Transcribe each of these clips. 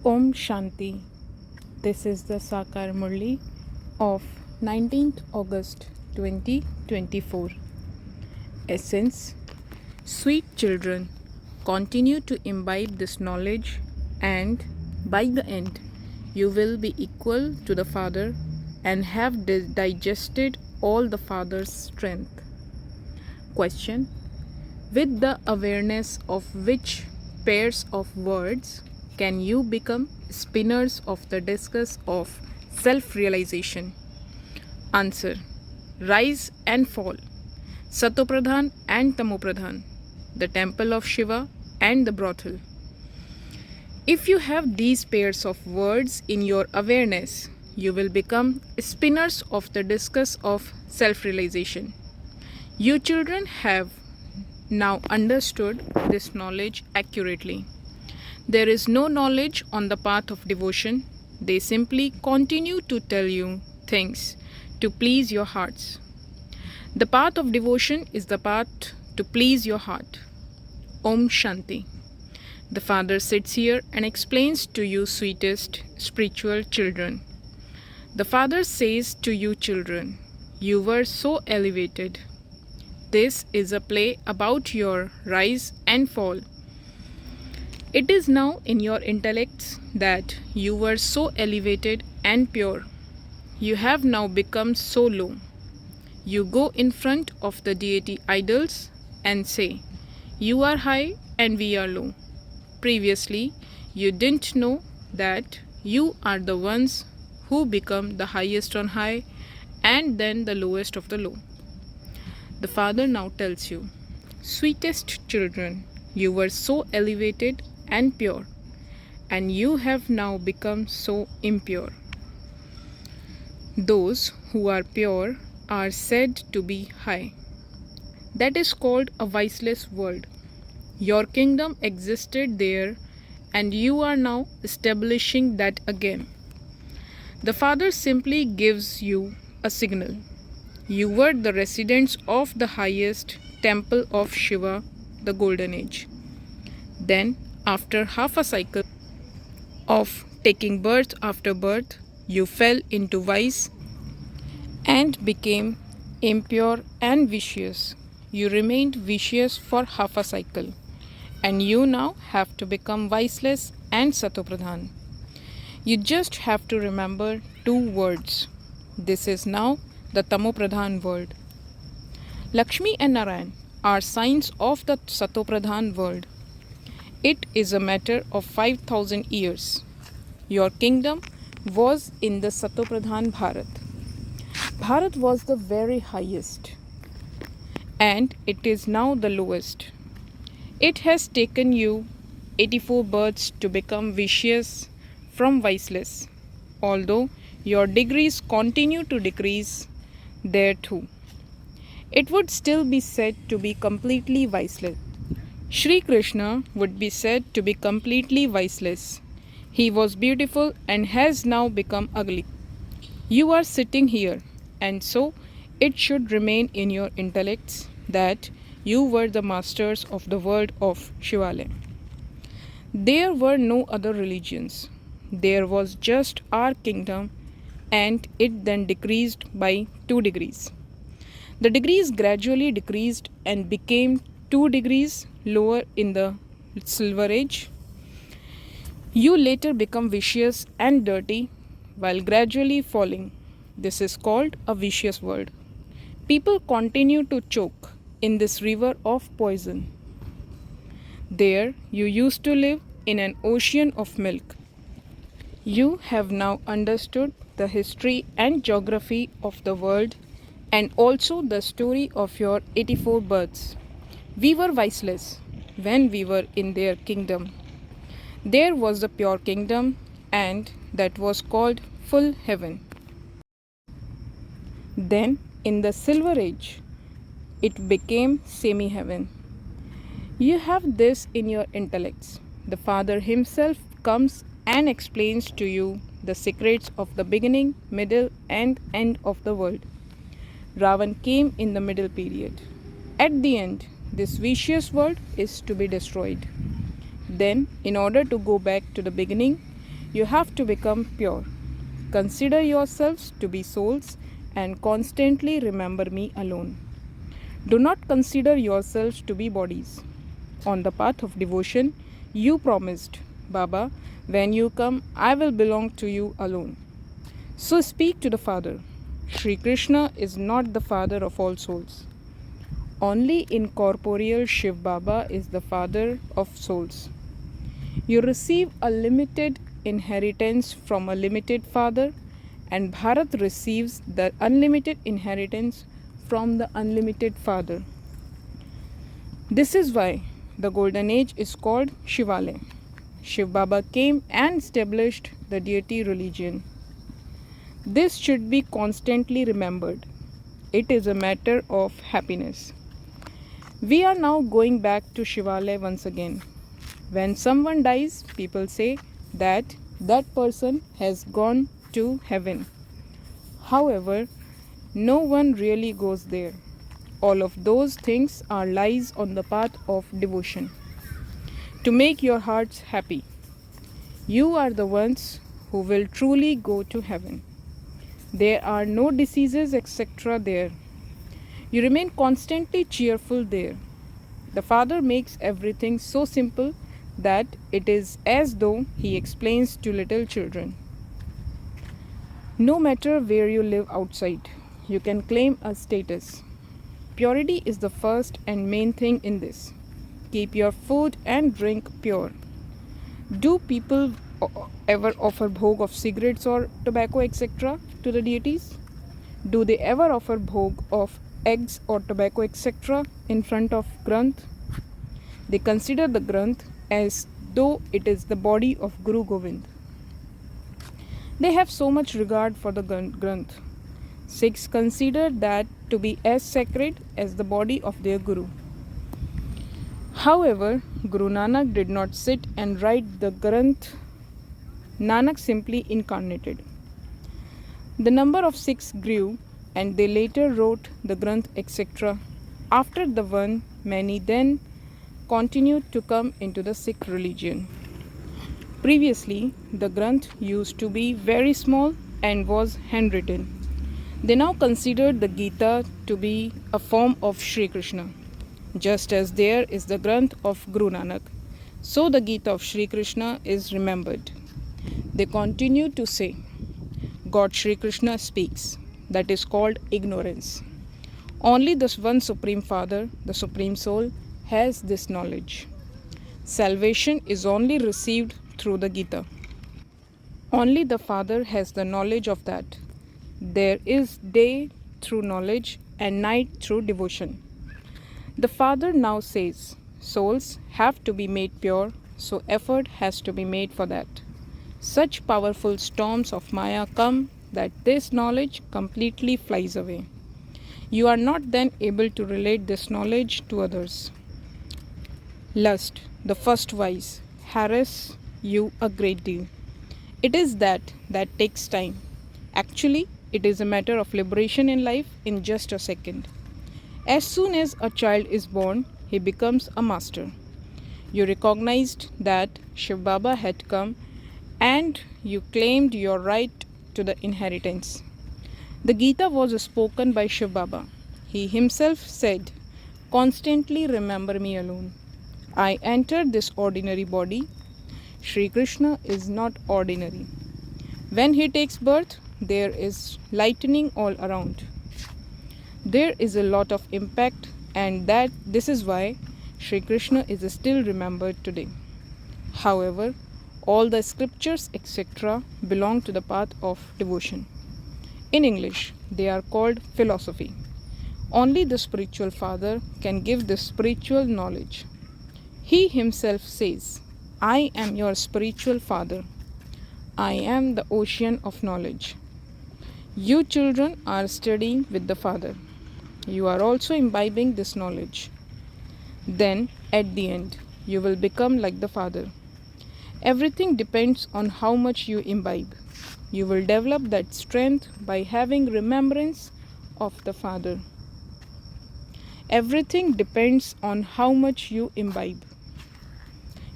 Om Shanti. This is the Sakar Murli of 19th August 2024. Essence. Sweet children, continue to imbibe this knowledge, and by the end, you will be equal to the Father and have digested all the Father's strength. Question. With the awareness of which pairs of words can you become spinners of the discus of self-realization? Answer. Rise and fall. Satopradhan and tamopradhan. The Temple of Shiva and the brothel. If you have these pairs of words in your awareness, you will become spinners of the discus of self-realization. You children have now understood this knowledge accurately. There is no knowledge on the path of devotion. They simply continue to tell you things to please your hearts. The path of devotion is the path to please your heart. Om Shanti. The Father sits here and explains to you, sweetest spiritual children. The Father says to you, children, you were so elevated. This is a play about your rise and fall. It is now in your intellects that you were so elevated and pure. You have now become so low. You go in front of the deity idols and say, you are high and we are low. Previously, you didn't know that you are the ones who become the highest on high and then the lowest of the low. The Father now tells you, sweetest children, you were so elevated and pure, and you have now become so impure. Those who are pure are said to be high. That is called a viceless world. Your kingdom existed there, and you are now establishing that again. The Father simply gives you a signal. You were the residents of the highest Temple of Shiva, the Golden Age. Then, after half a cycle of taking birth after birth, you fell into vice and became impure and vicious. You remained vicious for half a cycle, and you now have to become viceless and Satopradhan. You just have to remember two words. This is now the tamopradhan world. Lakshmi and Narayan are signs of the Satopradhan world. It is a matter of 5,000 years. Your kingdom was in the Satopradhan Bharat. Bharat was the very highest, and it is now the lowest. It has taken you 84 births to become vicious from viceless, although your degrees continue to decrease there too. It would still be said to be completely viceless. Shri Krishna would be said to be completely viceless. He was beautiful and has now become ugly. You are sitting here, and so it should remain in your intellects that you were the masters of the world of Shivalaya. There were no other religions. There was just our kingdom, and it then decreased by 2 degrees. The degrees gradually decreased and became 2 degrees lower in the Silver Age. You later become vicious and dirty while gradually falling. This is called a vicious world. People continue to choke in this river of poison. There you used to live in an ocean of milk. You have now understood the history and geography of the world and also the story of your 84 births. We were viceless when we were in their kingdom. There was the pure kingdom, and that was called full heaven. Then, in the Silver Age, it became semi-heaven. You have this in your intellects. The Father himself comes and explains to you the secrets of the beginning, middle, and end of the world. Ravan came in the middle period. At the end, this vicious world is to be destroyed. Then, in order to go back to the beginning, you have to become pure. Consider yourselves to be souls and constantly remember me alone. Do not consider yourselves to be bodies. On the path of devotion, you promised, Baba, when you come, I will belong to you alone. So speak to the Father. Sri Krishna is not the father of all souls. Only incorporeal Shiv Baba is the father of souls. You receive a limited inheritance from a limited father, and Bharat receives the unlimited inheritance from the unlimited father. This is why the golden age is called Shivalaya. Shiv Baba came and established the deity religion. This should be constantly remembered. It is a matter of happiness. We are now going back to Shivalaya once again. When someone dies, people say that that person has gone to heaven. However, no one really goes there. All of those things are lies on the path of devotion. To make your hearts happy, you are the ones who will truly go to heaven. There are no diseases, etc. there. You remain constantly cheerful there. The Father makes everything so simple that it is as though He explains to little children. No matter where you live outside, you can claim a status. Purity is the first and main thing in this. Keep your food and drink pure. Do people ever offer bhog of cigarettes or tobacco, etc. to the deities? Do they ever offer bhog of eggs or tobacco, etc. in front of Granth? They consider the Granth as though it is the body of Guru Govind. They have so much regard for the Granth. Sikhs consider that to be as sacred as the body of their Guru. However, Guru Nanak did not sit and write the Granth. Nanak simply incarnated. The number of Sikhs grew and they later wrote the Granth, etc. After the one, many then continued to come into the Sikh religion. Previously, the Granth used to be very small and was handwritten. They now considered the Gita to be a form of Sri Krishna. Just as there is the Granth of Guru Nanak, so the Gita of Sri Krishna is remembered. They continue to say, God Sri Krishna speaks. That is called ignorance. Only this one Supreme Father, the Supreme Soul, has this knowledge. Salvation is only received through the Gita. Only the Father has the knowledge of that. There is day through knowledge and night through devotion. The Father now says, souls have to be made pure, so effort has to be made for that. Such powerful storms of Maya come that this knowledge completely flies away. You are not then able to relate this knowledge to others. Lust, the first vice, harass you a great deal. It is that takes time. Actually, it is a matter of liberation in life in just a second. As soon as a child is born, he becomes a master. You recognized that Shiv Baba had come and you claimed your right to the inheritance. The Gita was spoken by Shiv Baba. He himself said, constantly remember me alone. I entered this ordinary body. Sri Krishna is not ordinary. When he takes birth, there is lightning all around. There is a lot of impact, and this is why Sri Krishna is still remembered today. However, all the scriptures, etc., belong to the path of devotion. In English, they are called philosophy. Only the spiritual father can give this spiritual knowledge. He himself says, I am your spiritual father. I am the ocean of knowledge. You children are studying with the Father. You are also imbibing this knowledge. Then, at the end, you will become like the Father. Everything depends on how much you imbibe. You will develop that strength by having remembrance of the Father. Everything depends on how much you imbibe.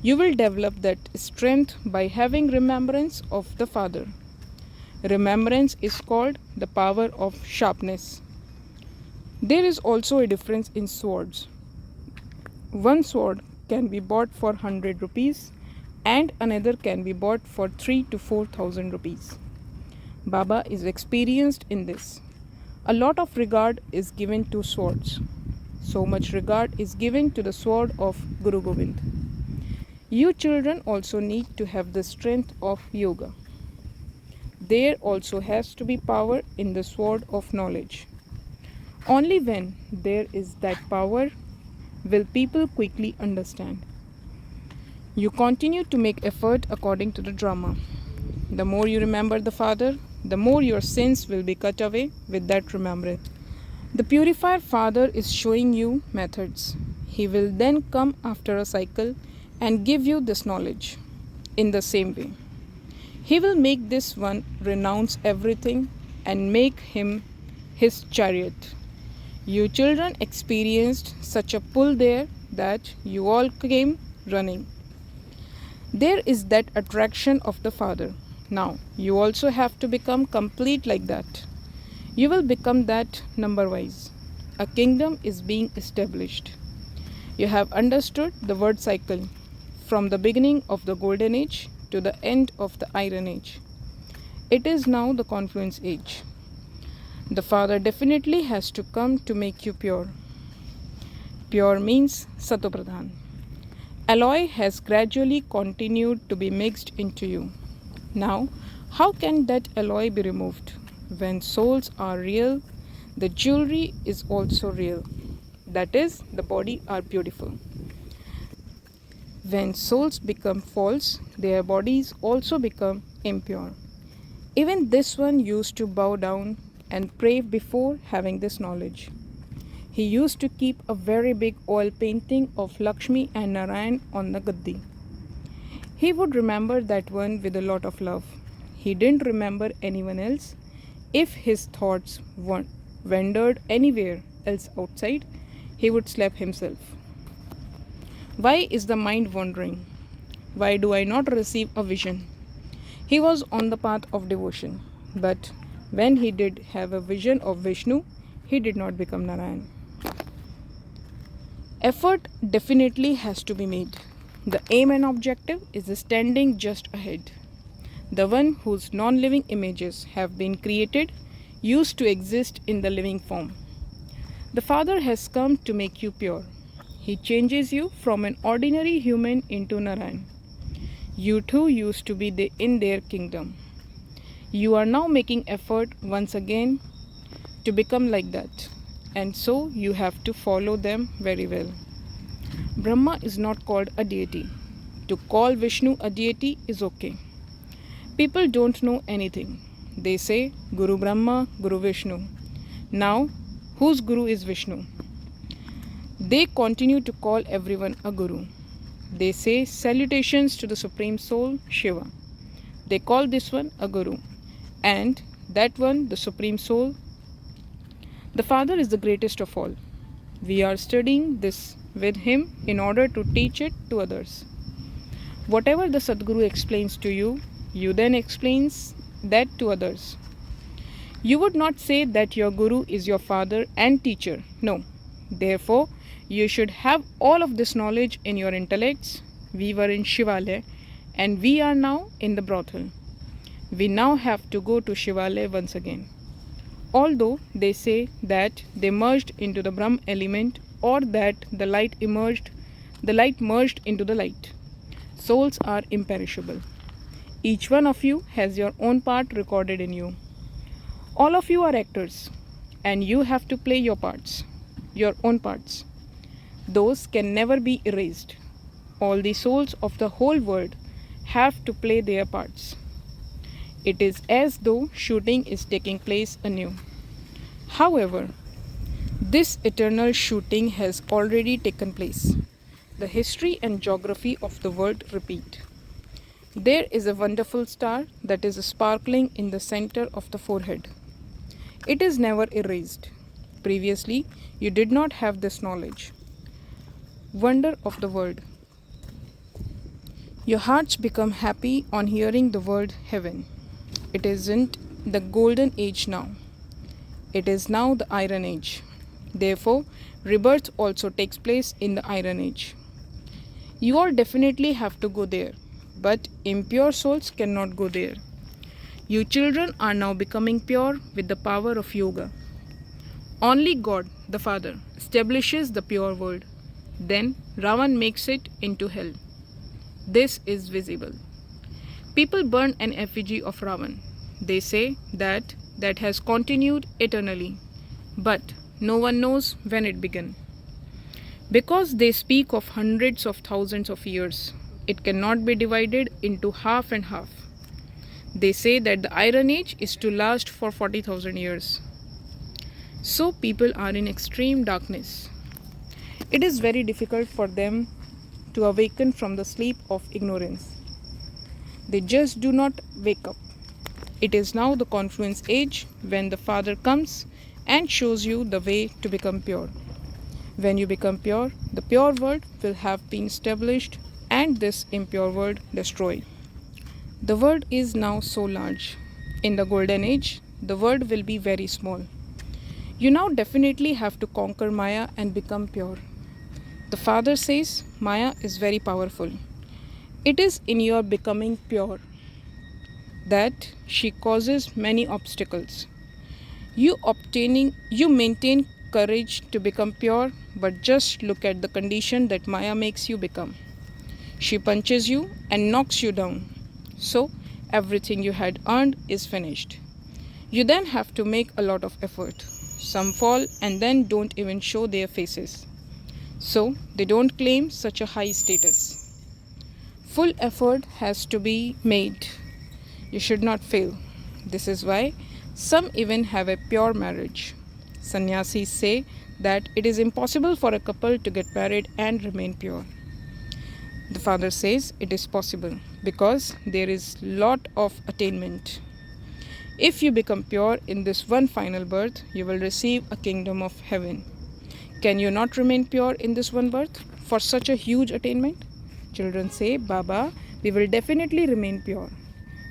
You will develop that strength by having remembrance of the Father. Remembrance is called the power of sharpness. There is also a difference in swords. One sword can be bought for 100 rupees and another can be bought for 3 to 4,000 rupees. Baba is experienced in this. A lot of regard is given to swords. So much regard is given to the sword of Guru Gobind. You children also need to have the strength of yoga. There also has to be power in the sword of knowledge. Only when there is that power will people quickly understand. You continue to make effort according to the drama. The more you remember the Father, the more your sins will be cut away with that remembrance. The purifier Father is showing you methods. He will then come after a cycle and give you this knowledge. In the same way, he will make this one renounce everything and make him his chariot. You children experienced such a pull there that you all came running. There is that attraction of the Father. Now, you also have to become complete like that. You will become that number-wise. A kingdom is being established. You have understood the word cycle from the beginning of the golden age to the end of the iron age. It is now the confluence age. The Father definitely has to come to make you pure. Pure means Satopradhan. Alloy has gradually continued to be mixed into you. Now, how can that alloy be removed? When souls are real, the jewelry is also real. That is, the body are beautiful. When souls become false, their bodies also become impure. Even this one used to bow down and pray before having this knowledge. He used to keep a very big oil painting of Lakshmi and Narayan on the gaddi. He would remember that one with a lot of love. He didn't remember anyone else. If his thoughts wandered anywhere else outside, he would slap himself. Why is the mind wandering? Why do I not receive a vision? He was on the path of devotion, but when he did have a vision of Vishnu, he did not become Narayan. Effort definitely has to be made. The aim and objective is standing just ahead. The one whose non-living images have been created used to exist in the living form. The Father has come to make you pure. He changes you from an ordinary human into Narayan. You too used to be in their kingdom. You are now making effort once again to become like that. And so you have to follow them very well. Brahma is not called a deity. To call Vishnu a deity is okay. People don't know anything. They say Guru Brahma, Guru Vishnu. Now, whose Guru is Vishnu? They continue to call everyone a Guru. They say salutations to the Supreme Soul, Shiva. They call this one a Guru. And that one the Supreme Soul. The Father is the greatest of all. We are studying this with him in order to teach it to others. Whatever the Sadguru explains to you, you then explains that to others. You would not say that your Guru is your father and teacher. No. Therefore, you should have all of this knowledge in your intellects. We were in Shivalaya and we are now in the brothel. We now have to go to Shivalaya once again. Although they say that they merged into the Brahm element or that the light merged into the light. Souls are imperishable. Each one of you has your own part recorded in you. All of you are actors and you have to play your parts, your own parts. Those can never be erased. All the souls of the whole world have to play their parts. It is as though shooting is taking place anew. However, this eternal shooting has already taken place. The history and geography of the world repeat. There is a wonderful star that is sparkling in the center of the forehead. It is never erased. Previously, you did not have this knowledge. Wonder of the world. Your hearts become happy on hearing the word heaven. It isn't the golden age now. It is now the iron age. Therefore, rebirth also takes place in the iron age. You all definitely have to go there, but impure souls cannot go there. You children are now becoming pure with the power of yoga. Only God, the Father, establishes the pure world. Then Ravan makes it into hell. This is visible. People burn an effigy of Ravan. They say that has continued eternally, but no one knows when it began. Because they speak of hundreds of thousands of years, it cannot be divided into half and half. They say that the Iron Age is to last for 40,000 years. So people are in extreme darkness. It is very difficult for them to awaken from the sleep of ignorance. They just do not wake up. It is now the confluence age when the Father comes and shows you the way to become pure. When you become pure, the pure world will have been established and this impure world destroyed. The world is now so large. In the golden age, the world will be very small. You now definitely have to conquer Maya and become pure. The Father says Maya is very powerful. It is in your becoming pure that she causes many obstacles. You maintain courage to become pure, but just look at the condition that Maya makes you become. She punches you and knocks you down. So everything you had earned is finished. You then have to make a lot of effort. Some fall and then don't even show their faces. So they don't claim such a high status. Full effort has to be made. You should not fail. This is why some even have a pure marriage. Sannyasis say that it is impossible for a couple to get married and remain pure. The Father says it is possible because there is lot of attainment. If you become pure in this one final birth, you will receive a kingdom of heaven. Can you not remain pure in this one birth for such a huge attainment? Children say, Baba, we will definitely remain pure.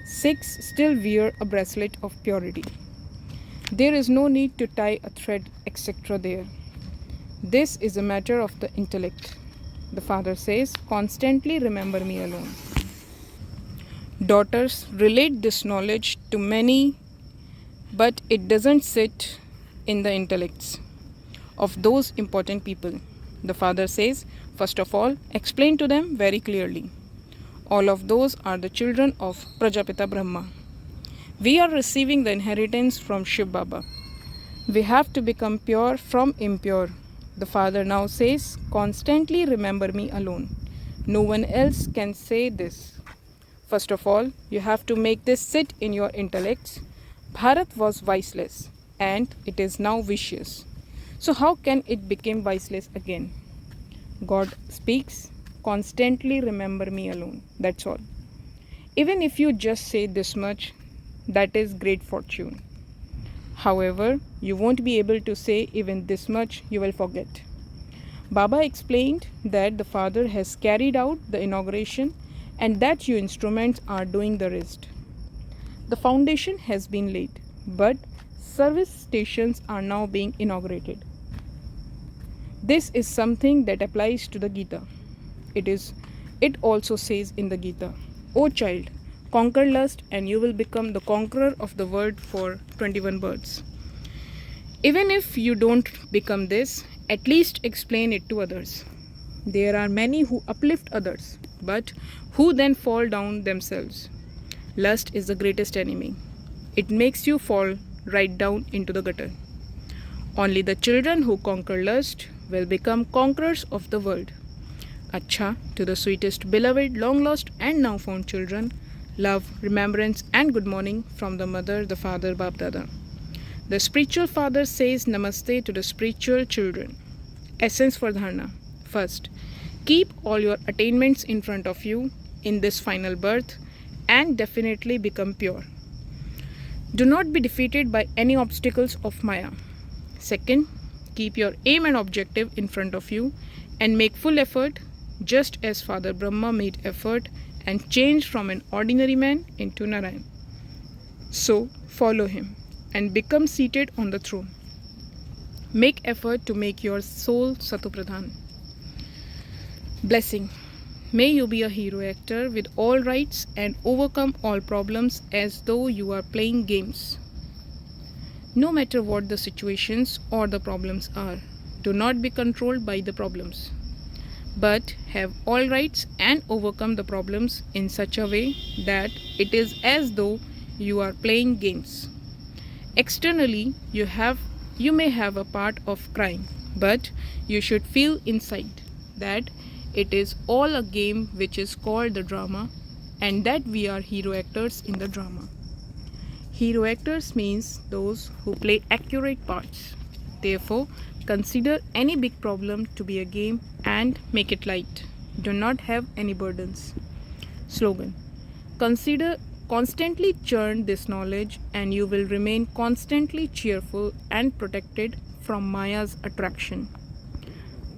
Sikhs still wear a bracelet of purity. There is no need to tie a thread, etc. there. This is a matter of the intellect. The Father says, constantly remember me alone. Daughters relate this knowledge to many, but it doesn't sit in the intellects of those important people. The Father says, first of all, explain to them very clearly. All of those are the children of Prajapita Brahma. We are receiving the inheritance from Shiv Baba. We have to become pure from impure. The Father now says, constantly remember me alone. No one else can say this. First of all, you have to make this sit in your intellects. Bharat was viceless and it is now vicious. So how can it become viceless again? God speaks, constantly remember me alone. That's all. Even if you just say this much, that is great fortune. However, you won't be able to say even this much, you will forget. Baba explained that the Father has carried out the inauguration and that you instruments are doing the rest. The foundation has been laid, but service stations are now being inaugurated. This is something that applies to the Gita. It also says in the Gita, O child, conquer lust and you will become the conqueror of the world for 21 births. Even if you don't become this, at least explain it to others. There are many who uplift others, but who then fall down themselves. Lust is the greatest enemy. It makes you fall right down into the gutter. Only the children who conquer lust will become conquerors of the world. Achcha to the sweetest, beloved, long lost and now found children, love, remembrance and good morning from the mother, the father, BapDada. The spiritual father says namaste to the spiritual children. Essence for dharana. First, keep all your attainments in front of you in this final birth and definitely become pure. Do not be defeated by any obstacles of Maya. Second, keep your aim and objective in front of you and make full effort just as Father Brahma made effort and change from an ordinary man into Narayan. So follow him and become seated on the throne. Make effort to make your soul Satopradhan. Blessing. May you be a hero actor with all rights and overcome all problems as though you are playing games. No matter what the situations or the problems are, do not be controlled by the problems, but have all rights and overcome the problems in such a way that it is as though you are playing games. Externally, you may have a part of crying, but you should feel inside that it is all a game which is called the drama, and that we are hero actors in the drama. Hero actors means those who play accurate parts. Therefore, consider any big problem to be a game and make it light. Do not have any burdens. Slogan. Constantly churn this knowledge and you will remain constantly cheerful and protected from Maya's attraction.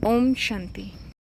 Om Shanti.